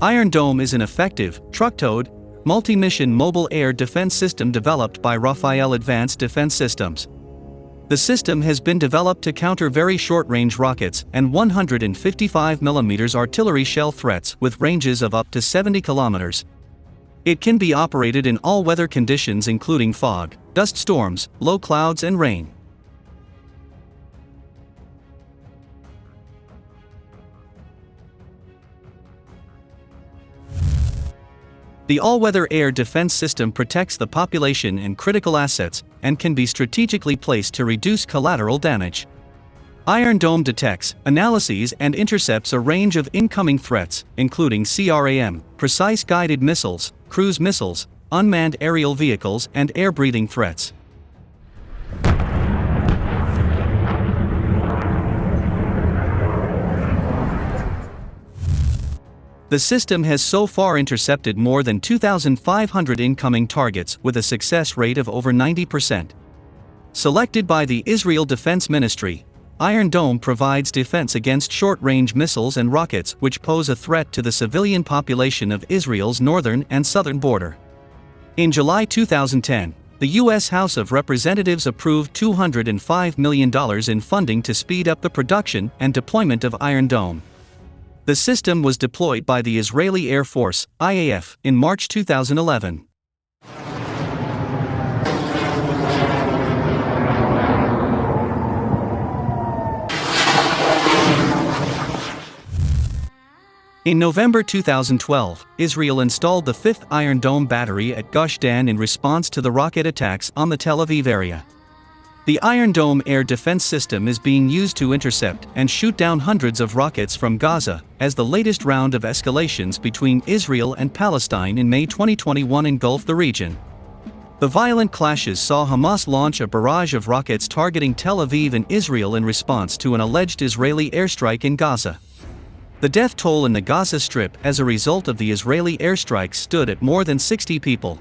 Iron Dome is an effective, truck-towed, multi-mission mobile air defense system developed by Rafael Advanced Defense Systems. The system has been developed to counter very short-range rockets and 155mm artillery shell threats with ranges of up to 70 kilometers. It can be operated in all weather conditions including fog, dust storms, low clouds and rain. The all-weather air defense system protects the population and critical assets, and can be strategically placed to reduce collateral damage. Iron Dome detects, analyses and intercepts a range of incoming threats, including CRAM, precise guided missiles, cruise missiles, unmanned aerial vehicles and air-breathing threats. The system has so far intercepted more than 2,500 incoming targets with a success rate of over 90%. Selected by the Israel Defense Ministry, Iron Dome provides defense against short-range missiles and rockets which pose a threat to the civilian population of Israel's northern and southern border. In July 2010, the U.S. House of Representatives approved $205 million in funding to speed up the production and deployment of Iron Dome. The system was deployed by the Israeli Air Force, IAF, in March 2011. In November 2012, Israel installed the fifth Iron Dome battery at Gush Dan in response to the rocket attacks on the Tel Aviv area. The Iron Dome air defense system is being used to intercept and shoot down hundreds of rockets from Gaza, as the latest round of escalations between Israel and Palestine in May 2021 engulfed the region. The violent clashes saw Hamas launch a barrage of rockets targeting Tel Aviv and Israel in response to an alleged Israeli airstrike in Gaza. The death toll in the Gaza Strip as a result of the Israeli airstrikes stood at more than 60 people.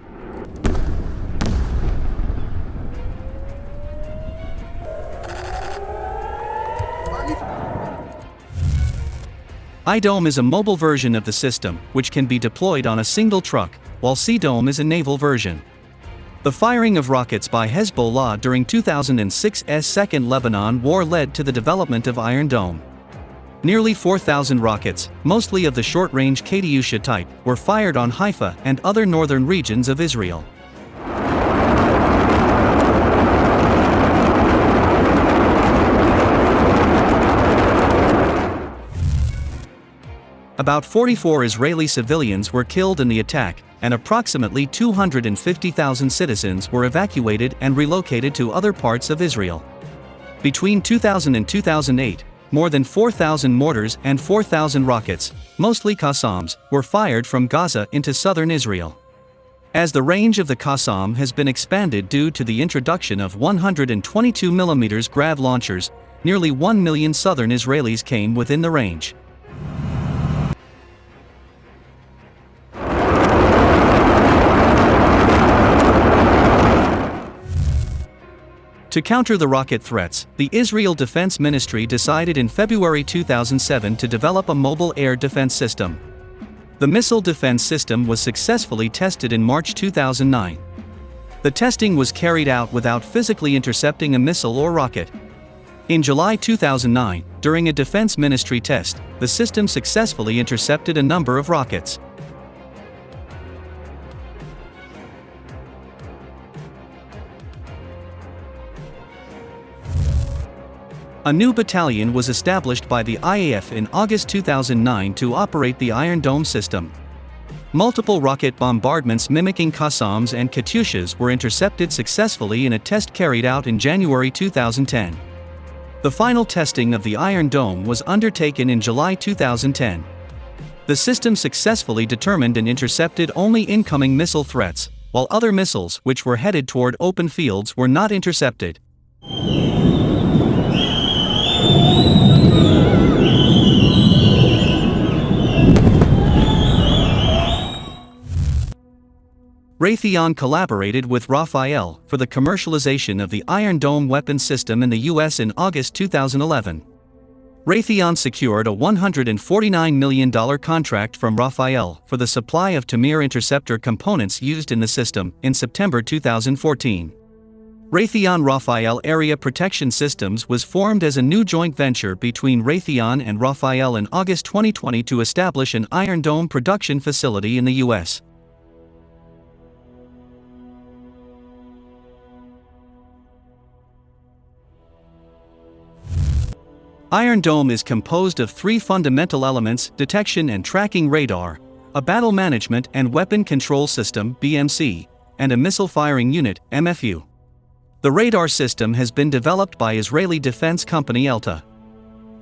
I-Dome is a mobile version of the system, which can be deployed on a single truck, while C-Dome is a naval version. The firing of rockets by Hezbollah during 2006's Second Lebanon War led to the development of Iron Dome. Nearly 4,000 rockets, mostly of the short-range Katyusha type, were fired on Haifa and other northern regions of Israel. About 44 Israeli civilians were killed in the attack, and approximately 250,000 citizens were evacuated and relocated to other parts of Israel. Between 2000 and 2008, more than 4,000 mortars and 4,000 rockets, mostly Qassams, were fired from Gaza into southern Israel. As the range of the Qassam has been expanded due to the introduction of 122mm Grav launchers, nearly 1 million southern Israelis came within the range. To counter the rocket threats, the Israel Defense Ministry decided in February 2007 to develop a mobile air defense system. The missile defense system was successfully tested in March 2009. The testing was carried out without physically intercepting a missile or rocket. In July 2009, during a Defense Ministry test, the system successfully intercepted a number of rockets. A new battalion was established by the IAF in August 2009 to operate the Iron Dome system. Multiple rocket bombardments mimicking Qassams and Katyushas were intercepted successfully in a test carried out in January 2010. The final testing of the Iron Dome was undertaken in July 2010. The system successfully determined and intercepted only incoming missile threats, while other missiles which were headed toward open fields were not intercepted. Raytheon collaborated with Rafael for the commercialization of the Iron Dome weapon system in the U.S. in August 2011. Raytheon secured a $149 million contract from Rafael for the supply of Tamir interceptor components used in the system in September 2014. Raytheon Rafael Area Protection Systems was formed as a new joint venture between Raytheon and Rafael in August 2020 to establish an Iron Dome production facility in the U.S. Iron Dome is composed of three fundamental elements: detection and tracking radar, a battle management and weapon control system (BMC), and a missile firing unit (MFU). The radar system has been developed by Israeli defense company Elta.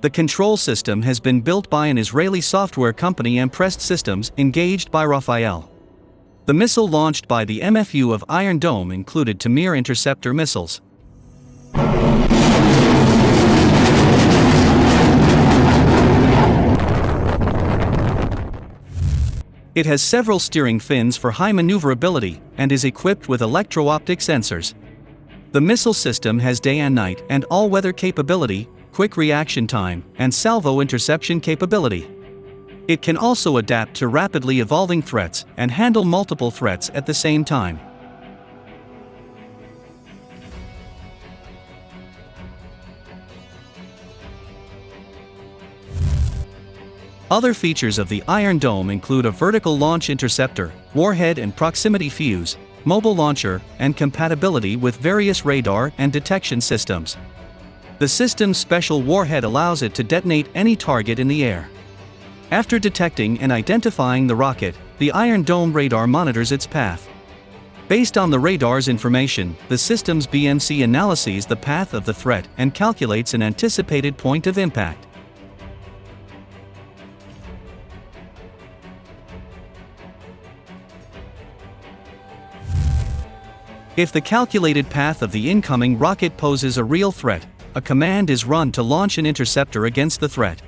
The control system has been built by an Israeli software company Emprest Systems, engaged by Rafael. The missile launched by the MFU of Iron Dome included Tamir interceptor missiles. It has several steering fins for high maneuverability and is equipped with electro-optic sensors. The missile system has day and night and all-weather capability, quick reaction time, and salvo interception capability. It can also adapt to rapidly evolving threats and handle multiple threats at the same time. Other features of the Iron Dome include a vertical launch interceptor, warhead and proximity fuse, mobile launcher, and compatibility with various radar and detection systems. The system's special warhead allows it to detonate any target in the air. After detecting and identifying the rocket, the Iron Dome radar monitors its path. Based on the radar's information, the system's BMC analyzes the path of the threat and calculates an anticipated point of impact. If the calculated path of the incoming rocket poses a real threat, a command is run to launch an interceptor against the threat.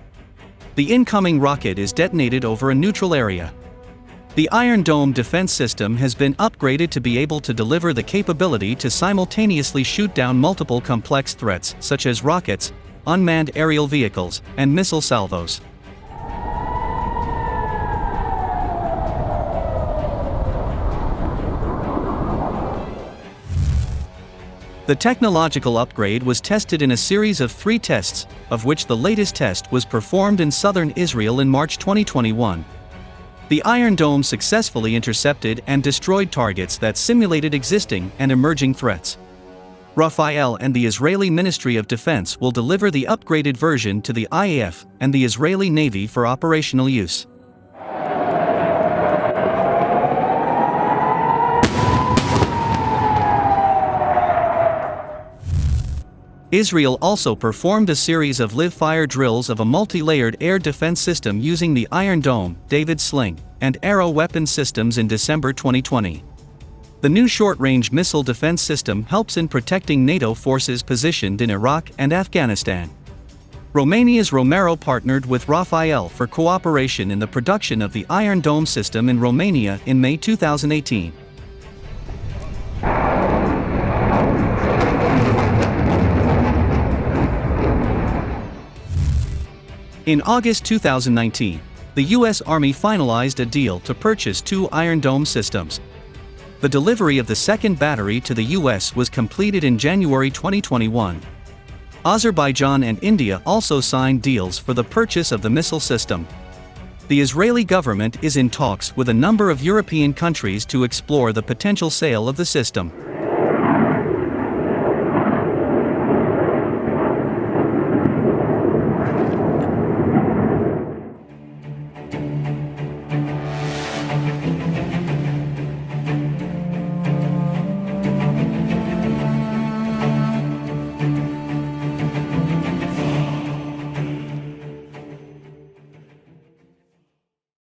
The incoming rocket is detonated over a neutral area. The Iron Dome defense system has been upgraded to be able to deliver the capability to simultaneously shoot down multiple complex threats such as rockets, unmanned aerial vehicles, and missile salvos. The technological upgrade was tested in a series of 3 tests, of which the latest test was performed in southern Israel in March 2021. The Iron Dome successfully intercepted and destroyed targets that simulated existing and emerging threats. Rafael and the Israeli Ministry of Defense will deliver the upgraded version to the IAF and the Israeli Navy for operational use. Israel also performed a series of live-fire drills of a multi-layered air defense system using the Iron Dome, David Sling, and Arrow weapon systems in December 2020. The new short-range missile defense system helps in protecting NATO forces positioned in Iraq and Afghanistan. Romania's Romero partnered with Rafael for cooperation in the production of the Iron Dome system in Romania in May 2018. In August 2019, the U.S. Army finalized a deal to purchase 2 Iron Dome systems. The delivery of the second battery to the U.S. was completed in January 2021. Azerbaijan and India also signed deals for the purchase of the missile system. The Israeli government is in talks with a number of European countries to explore the potential sale of the system.